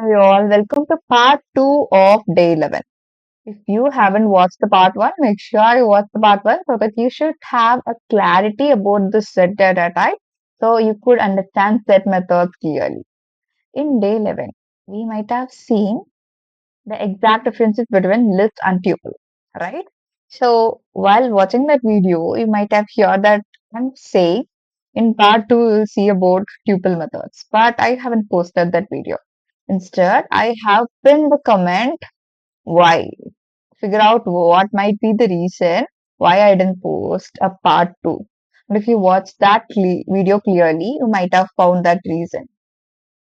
Hey all, welcome to part 2 of day 11. If you haven't watched the part 1, make sure you watch the part 1 so that you should have a clarity about the set data type so you could understand set methods clearly. In day 11, we might have seen the exact differences between list and tuple, right? So while watching that video, you might have heard that I'm saying in part 2 you'll see about tuple methods, but I haven't posted that video. Instead, I have pinned the comment why. Figure out what might be the reason why I didn't post a part 2. And if you watch that video clearly, you might have found that reason.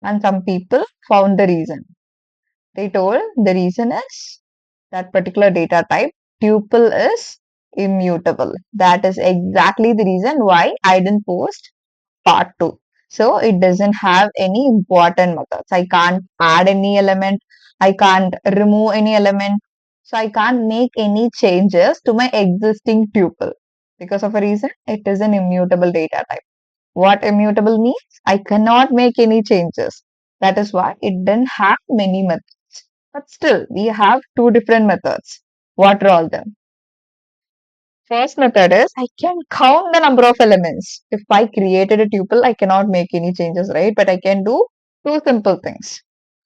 And some people found the reason. They told the reason is that particular data type, tuple is immutable. That is exactly the reason why I didn't post part 2. So it doesn't have any important methods. I can't add any element. I can't remove any element. So I can't make any changes to my existing tuple. Because of a reason, it is an immutable data type. What immutable means? I cannot make any changes. That is why it didn't have many methods. But still, we have two different methods. What are all them? First method is I can count the number of elements. If I created a tuple, I cannot make any changes, right? But I can do two simple things.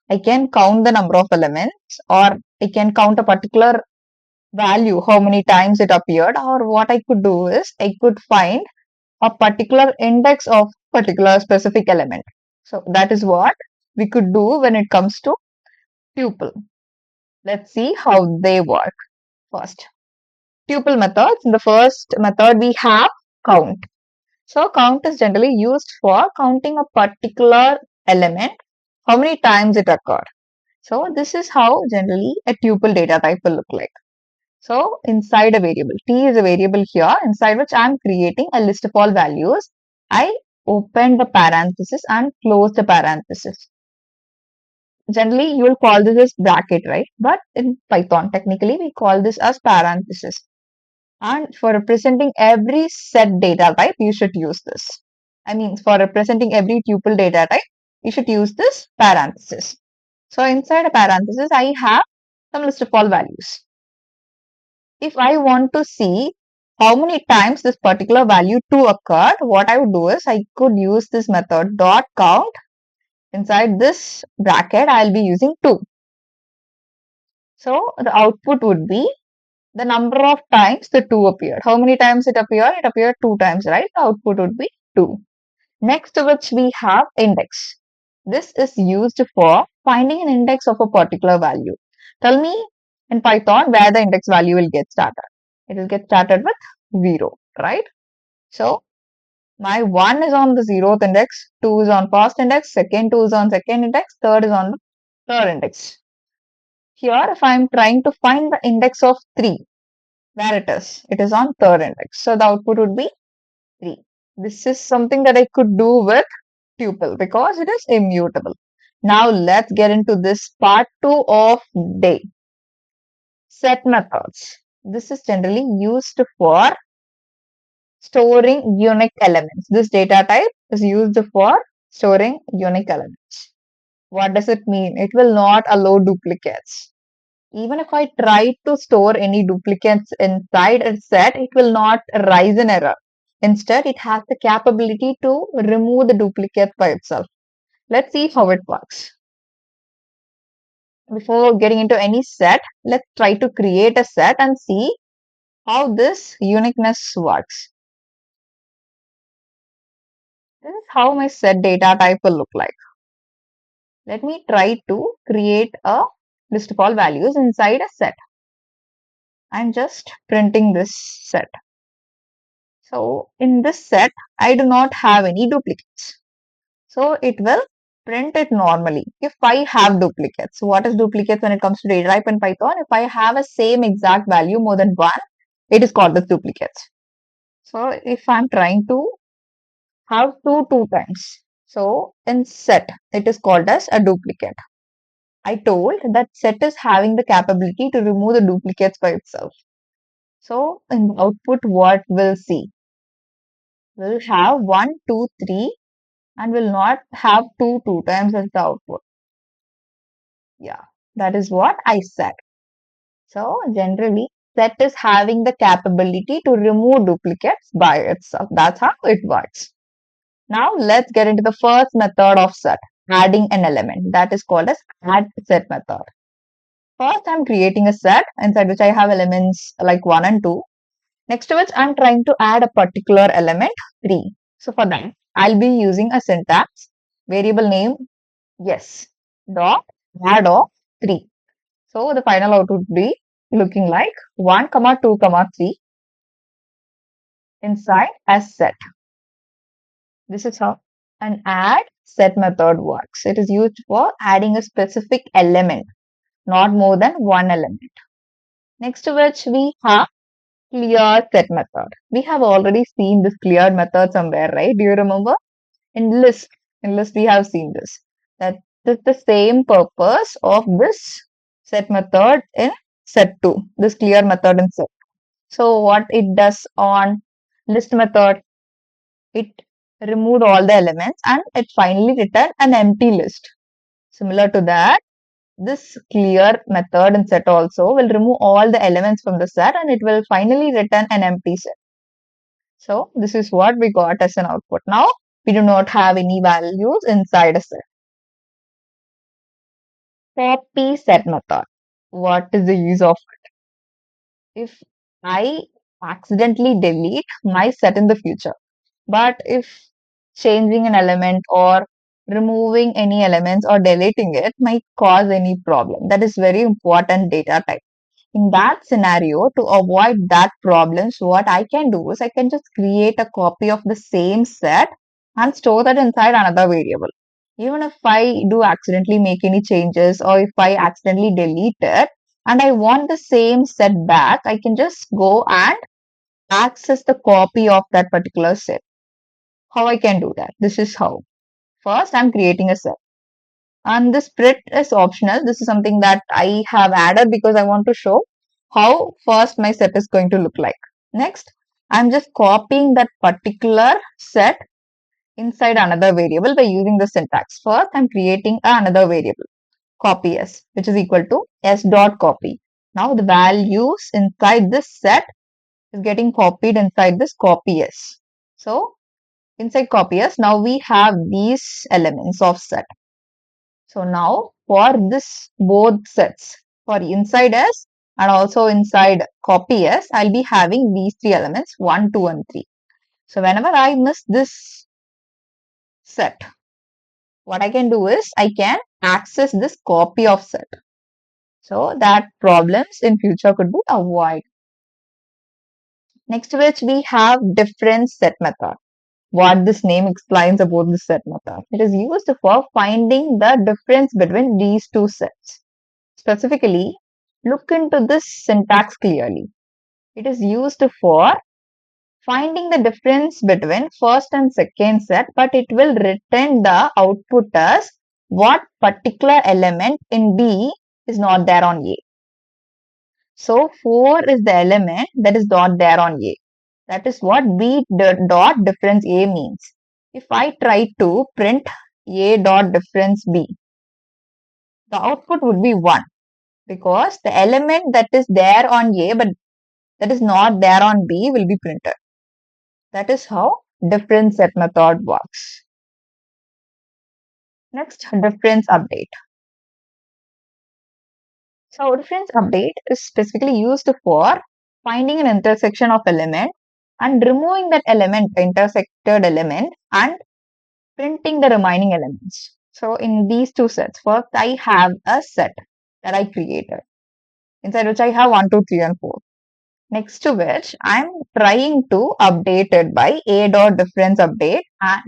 I can count the number of elements, or I can count a particular value, how many times it appeared, or what I could do is I could find a particular index of particular specific element. So that is what we could do when it comes to tuple. Let's see how they work first. Tuple methods. In the first method, we have count. So count is generally used for counting a particular element, how many times it occurred. So this is how generally a tuple data type will look like. So inside a variable, t is a variable here, inside which I am creating a list of all values. I open the parenthesis and close the parenthesis. Generally, you will call this as bracket, right? But in Python, technically, we call this as parenthesis. And for representing every set data type, you should use this. I mean, for representing every tuple data type, you should use this parenthesis. So inside a parenthesis, I have some list of all values. If I want to see how many times this particular value 2 occurred, what I would do is I could use this method dot count. Inside this bracket, I'll be using 2. So the output would be the number of times the 2 appeared. How many times it appeared? It appeared 2 times, right? The output would be 2. Next to which we have index. This is used for finding an index of a particular value. Tell me in Python where the index value will get started. It will get started with 0, right? So my 1 is on the 0th index, 2 is on first index, second 2 is on second index, third is on the third index. Here, if I am trying to find the index of 3, where it is on third index. So the output would be 3. This is something that I could do with tuple because it is immutable. Now let's get into this part 2 of day. Set methods. This is generally used for storing unique elements. This data type is used for storing unique elements. What does it mean? It will not allow duplicates. Even if I try to store any duplicates inside a set, it will not rise an error. Instead, it has the capability to remove the duplicates by itself. Let's see how it works. Before getting into any set, let's try to create a set and see how this uniqueness works. This is how my set data type will look like. Let me try to create a list of all values inside a set. I'm just printing this set. So in this set, I do not have any duplicates. So it will print it normally. If I have duplicates, what is duplicates when it comes to data type in Python? If I have a same exact value more than one, it is called as duplicates. So if I'm trying to have two times, so in set, it is called as a duplicate. I told that set is having the capability to remove the duplicates by itself. So in the output, what we'll see? We'll have 1, 2, 3, and will not have two times as the output. Yeah, that is what I said. So generally, set is having the capability to remove duplicates by itself. That's how it works. Now let's get into the first method of set, adding an element. That is called as add set method. First, I'm creating a set inside which I have elements like 1 and 2. Next to which I'm trying to add a particular element 3. So for that, I'll be using a syntax, variable name, yes, dot add of 3. So the final output would be looking like 1, comma 2, comma 3 inside as set. This is how an add set method works. It is used for adding a specific element, not more than one element. Next to which we have clear set method. We have already seen this clear method somewhere, right? Do you remember? In list, we have seen this. That is the same purpose of this set method in set 2, this clear method in set. So what it does on list method, it removed all the elements and it finally returned an empty list. Similar to that, this clear method in set also will remove all the elements from the set and it will finally return an empty set. So this is what we got as an output. Now we do not have any values inside a set. Copy set method. What is the use of it? If I accidentally delete my set in the future, but if changing an element or removing any elements or deleting it might cause any problem. That is very important data type. In that scenario, to avoid that problems, what I can do is I can just create a copy of the same set and store that inside another variable. Even if I do accidentally make any changes or if I accidentally delete it and I want the same set back, I can just go and access the copy of that particular set. How I can do that? This is how. First, I'm creating a set. And the split is optional. This is something that I have added because I want to show how first my set is going to look like. Next, I'm just copying that particular set inside another variable by using the syntax. First, I'm creating another variable, copy s, which is equal to s dot copy. Now the values inside this set is getting copied inside this copy s. So inside copy s, now we have these elements of set. So now for this both sets, for inside S and also inside copy S, I'll be having these three elements 1, 2 and 3. So whenever I miss this set, what I can do is I can access this copy of set. So that problems in future could be avoided. Next to which we have difference set method. What this name explains about the set method. It is used for finding the difference between these two sets. Specifically, look into this syntax clearly. It is used for finding the difference between first and second set, but it will return the output as what particular element in B is not there on A. So 4 is the element that is not there on A. That is what B dot difference A means. If I try to print A dot difference B, the output would be 1 because the element that is there on A but that is not there on B will be printed. That is how difference set method works. Next, difference update. So difference update is specifically used for finding an intersection of element and removing that element, intersected element, and printing the remaining elements. So in these two sets, first I have a set that I created, inside which I have 1, 2, 3 and 4. Next to which I'm trying to update it by a dot difference update and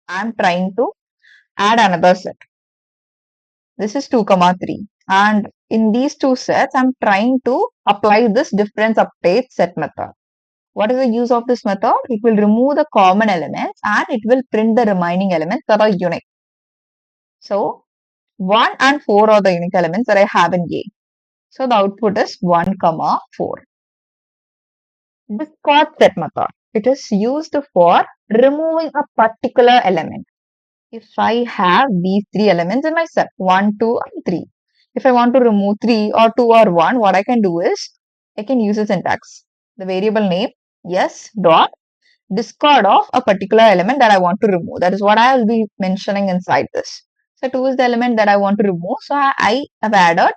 I'm trying to add another set. This is 2, 3 and in these two sets I'm trying to apply this difference update set method. What is the use of this method? It will remove the common elements and it will print the remaining elements that are unique. So 1 and 4 are the unique elements that I have in A. So the output is 1, 4. Discard set method. It is used for removing a particular element. If I have these three elements in my set, 1, 2 and 3. if I want to remove 3 or 2 or 1, what I can do is I can use a syntax. The variable name, yes, dot, discard of a particular element that I want to remove. That is what I will be mentioning inside this. So 2 is the element that I want to remove. So I have added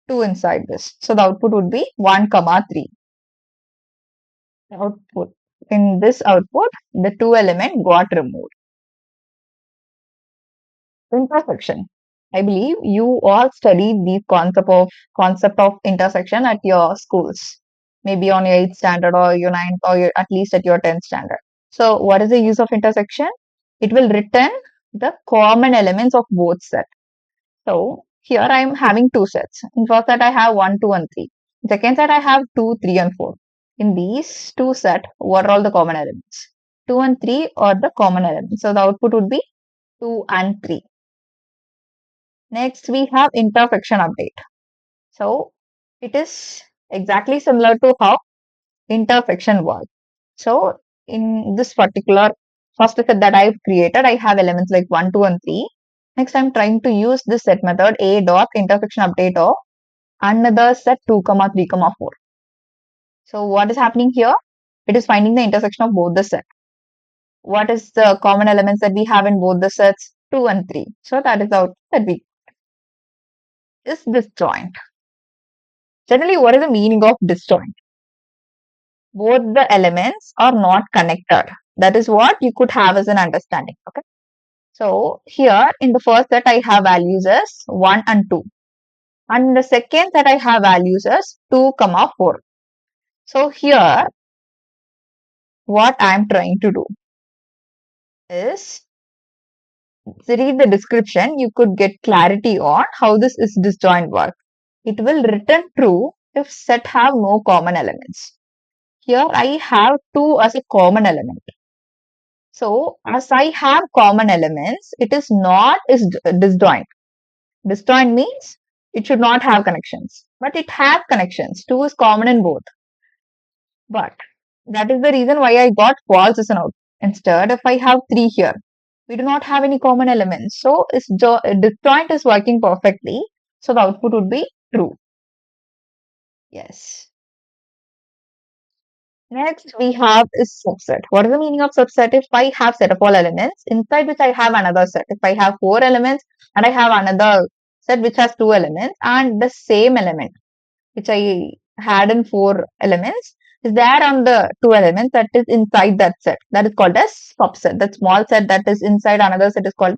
2 inside this. So the output would be 1 comma 3. Output. In this output, the 2 element got removed. Intersection. I believe you all studied the concept of intersection at your schools, maybe on your 8th standard or your 9th or at least at your 10th standard. So what is the use of intersection? It will return the common elements of both sets. So here I am having two sets. In first set I have 1, 2 and 3. In second set I have 2, 3 and 4. In these two sets, what are all the common elements? 2 and 3 are the common elements. So the output would be 2 and 3. Next, we have intersection update. So it is exactly similar to how intersection works. So in this particular first set that I've created, I have elements like 1, 2, and 3. Next, I'm trying to use this set method a dot intersection update of another set 2, 3, 4. So what is happening here? It is finding the intersection of both the sets. What is the common elements that we have in both the sets? 2 and 3. So that is the output that we is disjoint. Generally, what is the meaning of disjoint? Both the elements are not connected. That is what you could have as an understanding. Okay. So here in the first set I have values as 1 and 2. And in the second set I have values as 2, 4. So here what I am trying to do is to read the description, you could get clarity on how this is disjoint work. It will return true if set have no common elements. Here I have 2 as a common element. So as I have common elements, it is not is disjoint. Disjoint means it should not have connections, but it has connections. 2 is common in both. But that is the reason why I got false as an output. Instead, if I have 3 here, we do not have any common elements. So disjoint is working perfectly. So the output would be true. Yes. Next, we have is subset. What is the meaning of subset? If I have set of all elements, inside which I have another set. If I have 4 elements and I have another set which has 2 elements and the same element which I had in 4 elements is there on the 2 elements that is inside that set. That is called as subset. That small set that is inside another set is called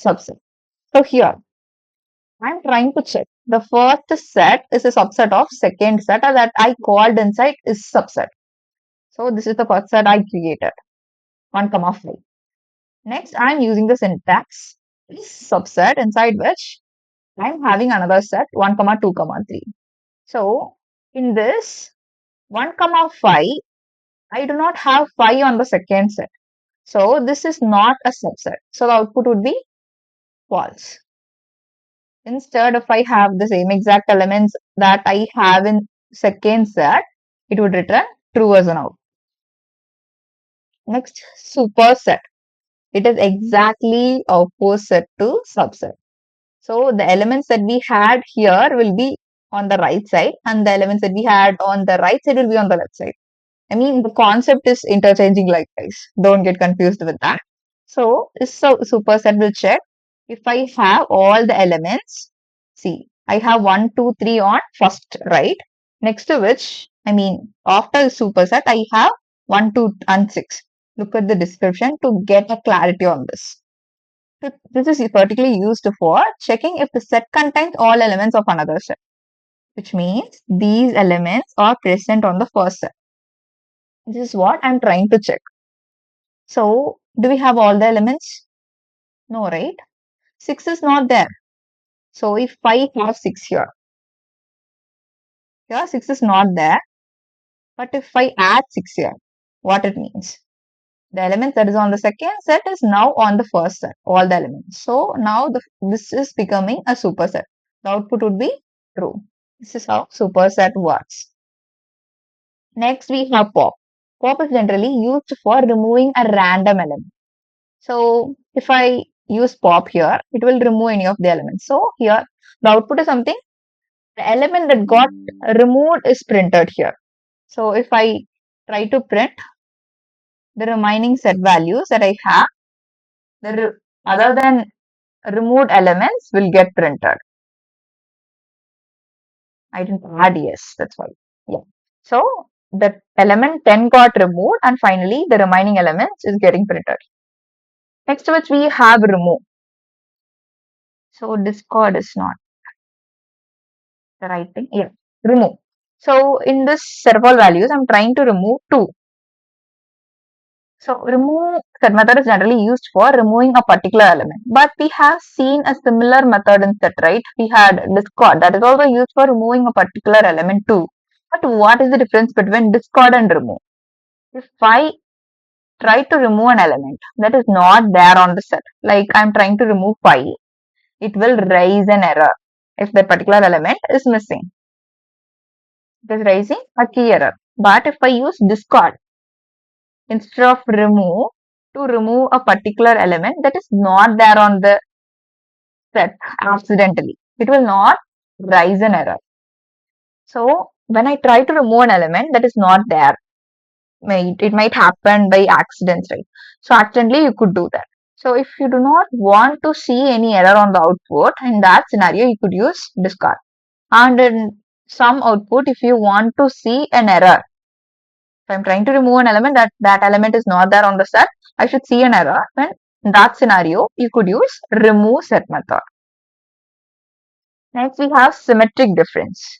subset. So here, I'm trying to check. The first set is a subset of second set that I called inside is subset. So this is the first set I created, 1, 5. Next, I'm using the syntax is subset inside which I'm having another set 1, 2, 3. So in this 1, 5, I do not have 5 on the second set. So this is not a subset. So the output would be false. Instead, if I have the same exact elements that I have in second set, it would return true as an output. Next, superset. It is exactly opposite to subset. So the elements that we had here will be on the right side and the elements that we had on the right side will be on the left side. I mean, the concept is interchanging likewise. Don't get confused with that. So superset will check if I have all the elements. See, I have 1, 2, 3 on first right. Next to which, I mean, after the superset, I have 1, 2, and 6. Look at the description to get a clarity on this. So this is particularly used for checking if the set contains all elements of another set, which means these elements are present on the first set. This is what I'm trying to check. So, do we have all the elements? No, right? 6 is not there. So, if I have 6 here, 6 is not there. But if I add 6 here, what it means? The element that is on the second set is now on the first set, all the elements. So, now this is becoming a superset. The output would be true. This is how superset works. Next, we have pop. Pop is generally used for removing a random element. So if I use pop here, it will remove any of the elements. So here the output is something The element that got removed is printed here. So if I try to print the remaining set values that I have, other than removed elements will get printed. I didn't add yes, that's why. Yeah. So the element 10 got removed and finally the remaining elements is getting printed. Next to which we have remove. So discord is not the right thing. Yeah. Remove. So in this set of all values, I'm trying to remove 2. So remove set method is generally used for removing a particular element. But we have seen a similar method in set, right? We had discord that is also used for removing a particular element too. But what is the difference between discord and remove? If I try to remove an element that is not there on the set, like I'm trying to remove 5, it will raise an error if that particular element is missing. It is raising a key error. But if I use discard instead of remove to remove a particular element that is not there on the set accidentally, it will not raise an error. So when I try to remove an element that is not there, it might happen by accident, right? So accidentally you could do that. So if you do not want to see any error on the output, in that scenario you could use discard. And in some output, if you want to see an error, if I'm trying to remove an element that element is not there on the set, I should see an error. Then in that scenario, you could use remove set method. Next, we have symmetric difference.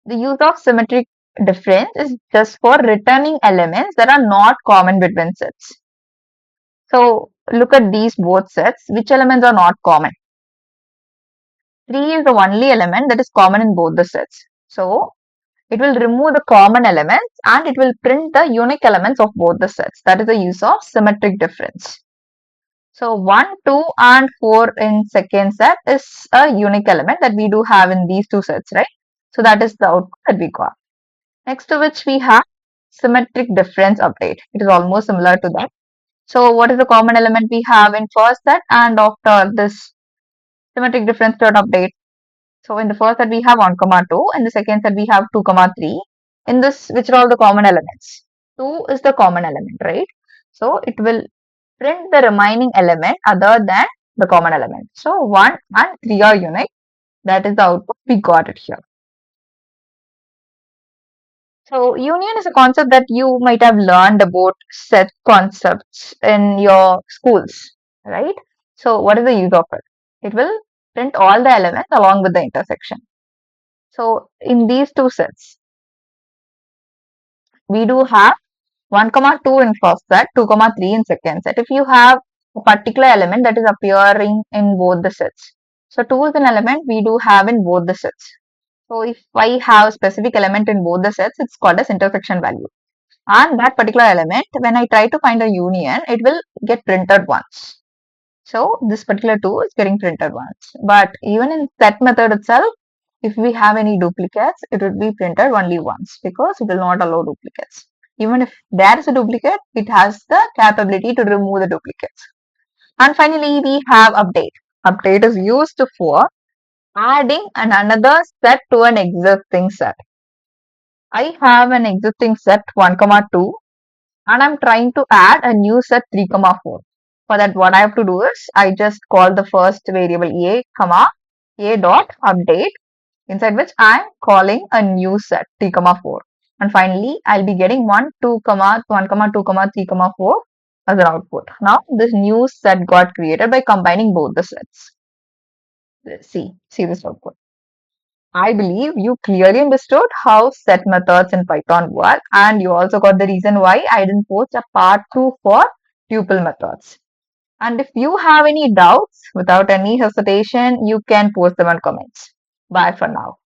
The use of symmetric difference is just for returning elements that are not common between sets. So look at these both sets. Which elements are not common? 3 is the only element that is common in both the sets. So it will remove the common elements and it will print the unique elements of both the sets. That is the use of symmetric difference. So 1, 2 and 4 in second set is a unique element that we do have in these two sets, right? So that is the output that we got. Next to which we have symmetric difference update. It is almost similar to that. So what is the common element we have in first set and after this symmetric difference dot update? So in the first set we have 1, 2. In the second set we have 2, 3. In this, which are all the common elements? 2 is the common element, right? So it will print the remaining element other than the common element. So 1 and 3 are unique. That is the output. We got it here. So union is a concept that you might have learned about set concepts in your schools, right? So what is the use of it? It will print all the elements along with the intersection. So in these two sets, we do have 1, 2 in first set, 2, 3 in second set. If you have a particular element that is appearing in both the sets. So 2 is an element we do have in both the sets. So if I have a specific element in both the sets, it's called as intersection value. And that particular element, when I try to find a union, it will get printed once. So this particular 2 is getting printed once. But even in set method itself, if we have any duplicates, it would be printed only once because it will not allow duplicates. Even if there is a duplicate, it has the capability to remove the duplicates. And finally, we have update. Update is used for adding another set to an existing set. I have an existing set 1, 2 and I'm trying to add a new set 3, 4. For that, what I have to do is I just call the first variable a dot update, inside which I am calling a new set 3, 4. And finally, I'll be getting 1, 2, 1, 2, 3, 4 as an output. Now, this new set got created by combining both the sets. Let's see this output. I believe you clearly understood how set methods in Python work, and you also got the reason why I didn't post a part 2 for tuple methods. And if you have any doubts, without any hesitation, you can post them in comments. Bye for now.